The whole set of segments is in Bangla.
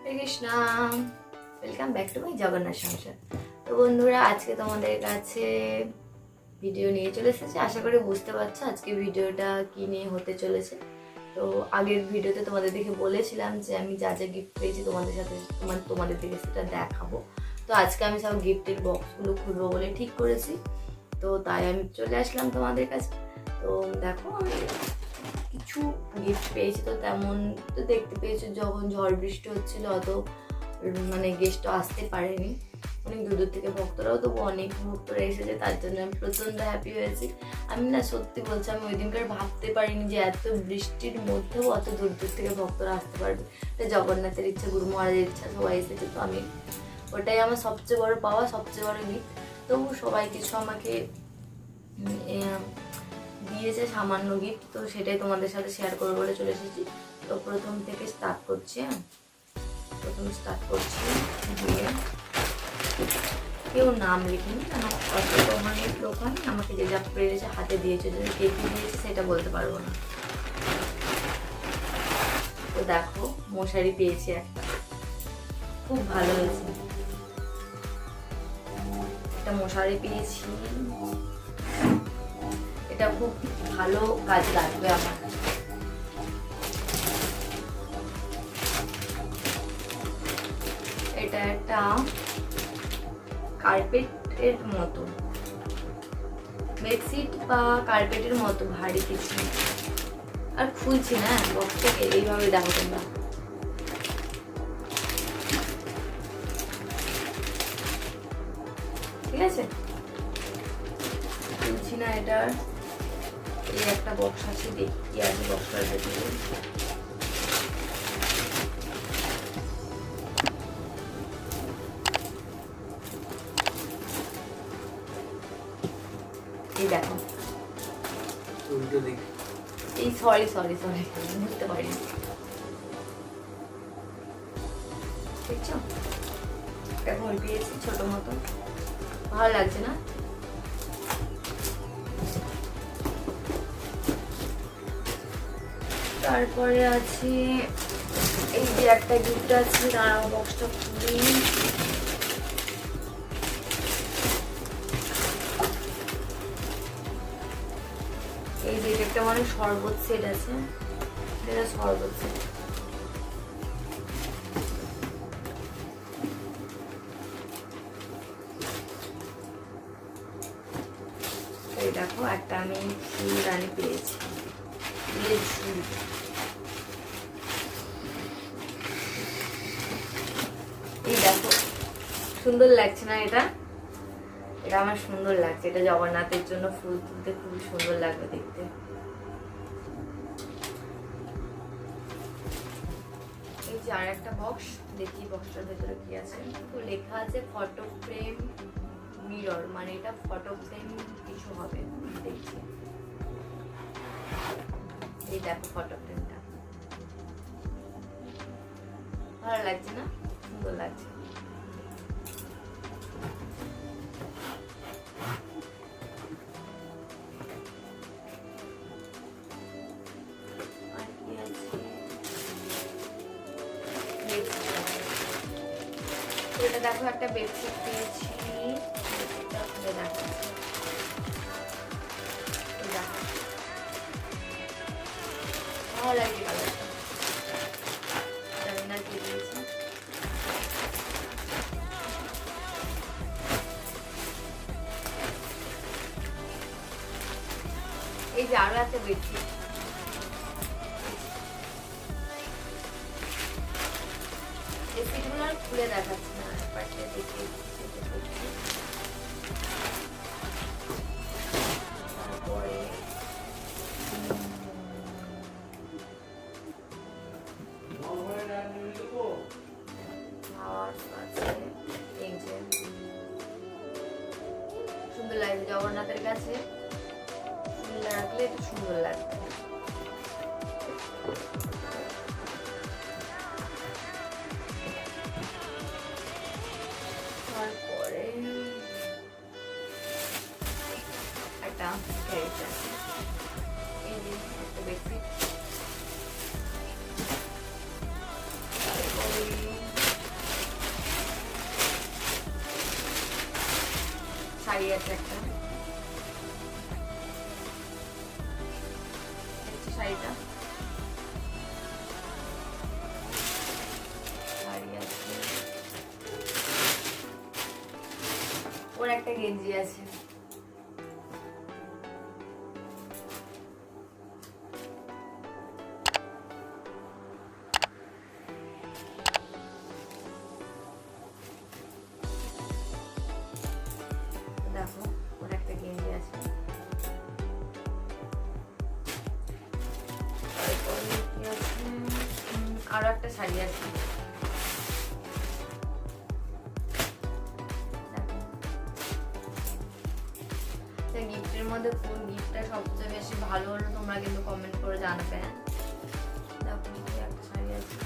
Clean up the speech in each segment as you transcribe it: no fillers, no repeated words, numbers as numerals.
Hare Krishna, welcome back to my Jagannath সংসার। তো বন্ধুরা, আজকে তোমাদের কাছে ভিডিও নিয়ে চলে এসেছি। আশা করি বুঝতে পারছো আজকে ভিডিওটা কি নিয়ে হতে চলেছে। তো আগের ভিডিওতে তোমাদের দেখে বলেছিলাম যে আমি যা যা গিফট পেয়েছি তোমাদের সাথে তোমাদের দিকে সেটা দেখাবো। তো আজকে আমি সব গিফটের বক্সগুলো খুলবো বলে ঠিক করেছি। তো তাই আমি চলে আসলাম তোমাদের কাছে। তো দেখো, আমি কিছু গিফট পেয়েছি। তো তেমন তো দেখতে পেয়েছো, যখন ঝড় বৃষ্টি হচ্ছিল অত গেস্টও আসতে পারেনি, অনেক দূর দূর থেকে ভক্তরাও, তবু অনেক ভক্তরা এসেছে, তার জন্য আমি প্রচণ্ড হ্যাপি হয়েছি। আমি না সত্যি বলছি, আমি ওই দিনকার ভাবতে পারিনি যে এত বৃষ্টির মধ্যেও অত দূর দূর থেকে ভক্তরা আসতে পারবে। এটা জগন্নাথের ইচ্ছা, গুরু মহারাজের ইচ্ছা, সবাই এসেছে। তো আমি ওটাই আমার সবচেয়ে বড় পাওয়া, সবচেয়ে বড় গিফট। তবু সবাই কিছু আমাকে দিয়েছে, সামান্য গিফট। তো সেটাই তোমাদের সাথে শেয়ার করবো বলে চলে এসেছি। তো প্রথম থেকে স্টার্ট করছি। দিয়ে কেউ নাম লিখিনি, কেন অত অনেক লোক হয়, আমাকে যে যা পেরেছে হাতে দিয়েছে, যদি কে কি দিয়েছে সেটা বলতে পারবো না। তো দেখো, মশারি পেয়েছি একটা, খুব ভালো হয়েছে। একটা মশারি পেয়েছি, এটা খুব ভালো কাজ লাগবে আমার। এটা একটা কার্পেটের মতো, বেডশিট বা কার্পেটের মতো ভারী কিছু। আর খুলছি না বক্সটাকে, এইভাবে দেখো তোমরা। ঠিক আছে, খুলছি না। এটার এই একটা বক্স আছে, দেখি কি আছে বক্সটার ভেতরে। এই দেখো, এই সরি বুঝতে পারিনি। দেখছো, এখন পেয়েছি ছোট মতো, ভালো লাগছে না? তারপরে আছে এই যে একটা গিফট আছে, দাঁড়াও বক্সটা খুলি। এই যে একটা মানে শরবত সেট আছে, এটা শরবত সেট। এই দেখো, একটা আমি ফুলদানি পেয়েছি, এই দেখো, সুন্দর লাগছে না? এটা আমার সুন্দর লাগছে। এটা জগন্নাথের জন্য ফুল তুলতে খুবই সুন্দর লাগবে দেখতে। এই যে আর একটা বক্স, দেখি বক্সটার ভেতরে কি আছে। তো লেখা আছে ফটো ফ্রেম মিরর, মানে এটা ফটো ফ্রেম কিছু হবে, দেখছি। এই দেখো ফটো ফ্রেমটা, ভালো লাগছে না? সুন্দর লাগছে। এটা দেখো, একটা বেডশিট পেয়েছি, ভালো লাগে কালারটা, জানি না কি দিয়েছি। এই যে আরো একটা বেডশিট, এই সিটগুলো আর খুলে দেখাচ্ছি না, পাশে দেখে তারপরে সুন্দর লাগবে জগন্নাথের কাছে ফুল রাখলে একটু সুন্দর লাগবে। তারপরে একটা এই যে একটা বেডশিট, শাড়ি আছে একটা, শাড়িটা শাড়ি আছে, ওর একটা গেঞ্জি আছে। দেখো ওর একটা গেঞ্জি আছে। আরো একটা শাড়ি আছে। গিফটের মধ্যে কোন গিফটটা সবচেয়ে বেশি ভালো হলো তোমরা কিন্তু কমেন্ট করে জানাবে। দেখো একটা শাড়ি আছে।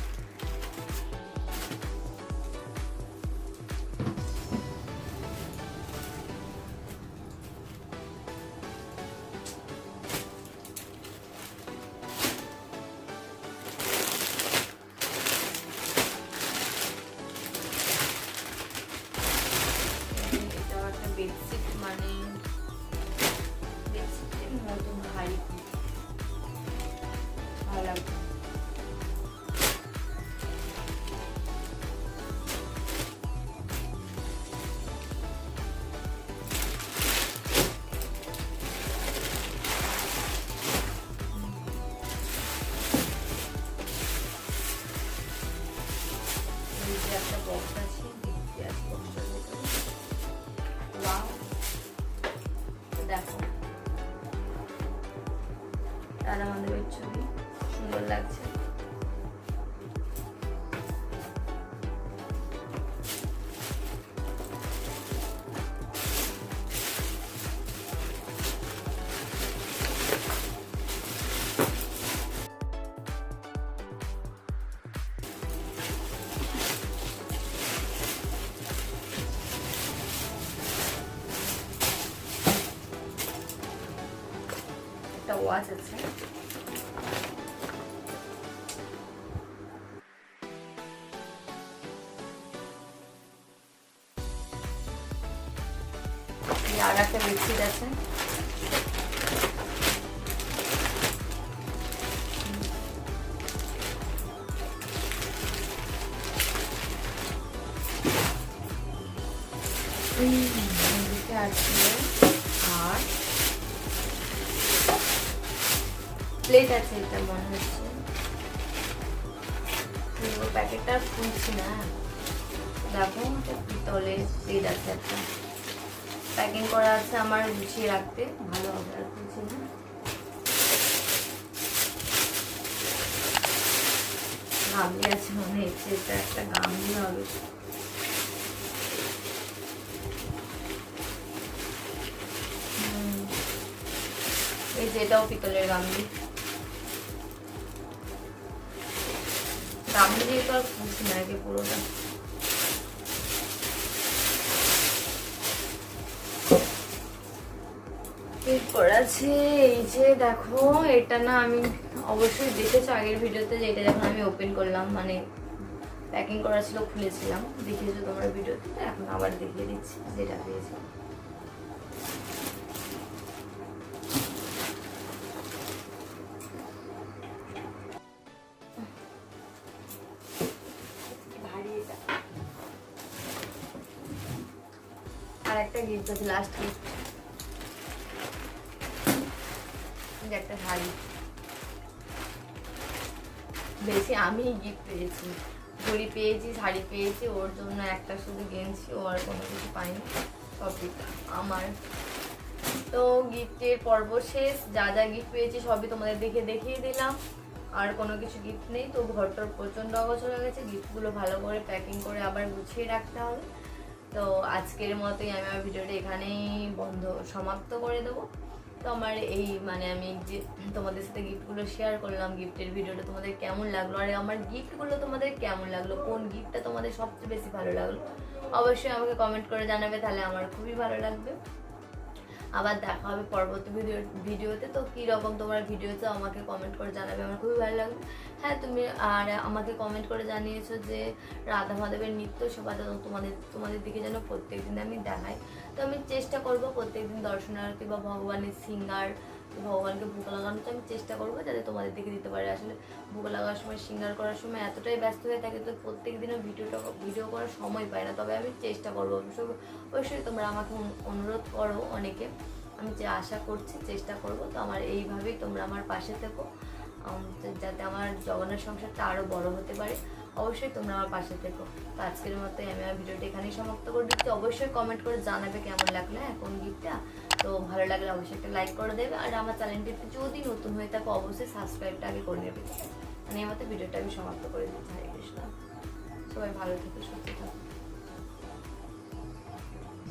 বেডশিট, মানে বেডশিটের মতো ভারী, ভালো লাগবে। একটা বক্স আছে, বক্সটার ভিতরে দেখো রাধা মাধবের ছবি, সুন্দর লাগছে। একটা ওয়াচ আছে। আর একটা বেডশিট আছে। আর প্লেট আছে, এটা মনে হচ্ছে প্যাকেটটা খুলছি না। দেখো পিতলের প্লেট আছে একটা, প্যাকিং করা আছে, আমার গুছিয়ে রাখতে ভালো হবে। আর খুলছি না। গামলি আছে মনে হচ্ছে, এটা একটা গামলি হবে। এই যেটাও পিতলের গামলি। গামলি দিয়ে তো আর খুলছি না আগে পুরোটা। এরপর আছে এই যে দেখো, এটা না আমি অবশ্যই দেখেছি আগের ভিডিওতে, যে এটা যখন আমি ওপেন করলাম, মানে প্যাকিং করা ছিল, খুলেছিলাম, দেখিয়েছো তোমার ভিডিওতে, এখন আবার দেখিয়ে দিচ্ছি যেটা পেয়েছি। আর একটা গিফট আছে, লাস্ট গিফট, একটা শাড়ি। বেশি আমি গিফট পেয়েছি, ঘড়ি পেয়েছি, শাড়ি পেয়েছি, ওর জন্য একটা শুধু গেঞ্জি, ও আর কোনো কিছু পাইনি, সবই আমার। তো গিফটের পর্ব শেষ, যা যা গিফট পেয়েছি সবই তোমাদের দেখিয়ে দিলাম, আর কোনো কিছু গিফট নেই। তো ঘরটার প্রচণ্ড অগোছালো হয়ে গেছে, গিফটগুলো ভালো করে প্যাকিং করে আবার গুছিয়ে রাখতে হবে। তো আজকের মতোই আমি আমার ভিডিওটা এখানেই সমাপ্ত করে দেবো। তো আমার এই মানে আমি যে তোমাদের সাথে গিফটগুলো শেয়ার করলাম, গিফটের ভিডিওটা তোমাদের কেমন লাগলো, আর আমার গিফটগুলো তোমাদের কেমন লাগলো, কোন গিফটটা তোমাদের সবচেয়ে বেশি ভালো লাগলো, অবশ্যই আমাকে কমেন্ট করে জানাবে, তাহলে আমার খুবই ভালো লাগবে। আবার দেখা হবে পরবর্তী ভিডিওতে। তো কীরকম তোমরা ভিডিওতে আমাকে কমেন্ট করে জানাবে, আমার খুবই ভালো লাগবে। হ্যাঁ, তুমি আর আমাকে কমেন্ট করে জানিয়েছো যে রাধা মাধবের নৃত্য সবাই তোমাদের দিকে যেন প্রত্যেকদিন আমি দেখাই। তো আমি চেষ্টা করবো প্রত্যেকদিন দর্শনার্থী বা ভগবানের সিঙ্গার, ভগবানকে ভোগ লাগানোর আমি চেষ্টা করবো যাতে তোমাদের দিকে দিতে পারি। আসলে ভোগ লাগার সময় সিঙ্গার করার সময় এতটাই ব্যস্ত হয়ে থাকে, তো প্রত্যেক দিনও ভিডিও করার সময় পাই না। তবে আমি চেষ্টা করবো, অবশ্যই তোমরা আমাকে অনুরোধ করো অনেকে, আমি যে আশা করছি চেষ্টা করব। তো আমার এইভাবেই তোমরা আমার পাশে থেকো, যাতে আমার জগন্নাথ সংসারটা আরও বড় হতে পারে। অবশ্যই তোমরা আমার পাশে থেকো। তো আজকের মতো আমি আমার ভিডিওটা এখানেই সমাপ্ত করে দিচ্ছি। অবশ্যই কমেন্ট করে জানাবে কেমন লাগলো এখন গিফটটা। তো ভালো লাগলে অবশ্যই একটা লাইক করে দেবে, আর আমার চ্যানেলটিতে যদি নতুন হয়ে থাকে অবশ্যই সাবস্ক্রাইবটা আগে করে নেবে। মানে এই মতো ভিডিওটা আমি সমাপ্ত করে দিচ্ছি। হরে কৃষ্ণ। সবাই ভালো থেকো, সুস্থ থাকো।